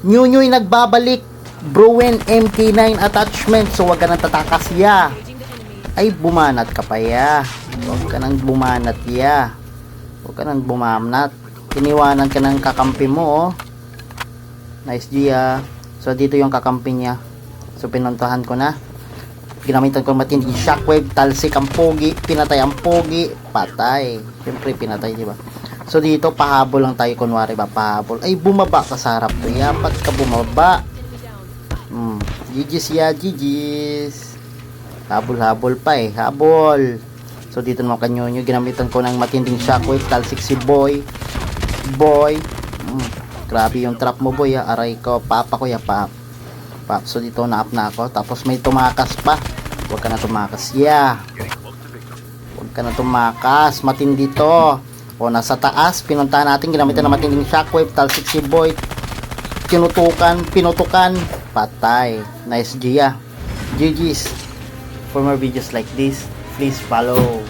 Nyunyuy nagbabalik. Bruin MK9 attachment. So wag ka nang tatakas ya. Ay bumanat ka pa ya. Wag ka nang bumanat ya. Wag ka nang bumanat. Iniwanan ka ng kakampi mo oh. Nice Gia. So dito yung kakampi niya. So pinuntahan ko na. Ginamitan ko matinding shockwave. Talsik ang pogi. Pinatay ang pogi. Patay. Siyempre pinatay diba. So dito pahabol lang tayo kunwari ba. Pahabol. Ay bumaba ka sa harap to. Yapat ka bumaba. GG's ya. GG's. Habol-habol pa eh. Habol. So dito naman kanyonyo. Ginamitan ko ng matinding shockwave. Talsik si boy. Grabe yung trap mo boy. Aray ko. Papa ko ya. Pap. So dito na-up na ako. Tapos may tumakas pa. Huwag ka na tumakas. Yeah. Huwag ka na tumakas. Matindi to. O nasa taas. Pinuntahan natin. Ginamitan na matinding shockwave. Talsik si boy. Pinutukan. Patay. Nice Gia. GG's. For more videos like this, please follow.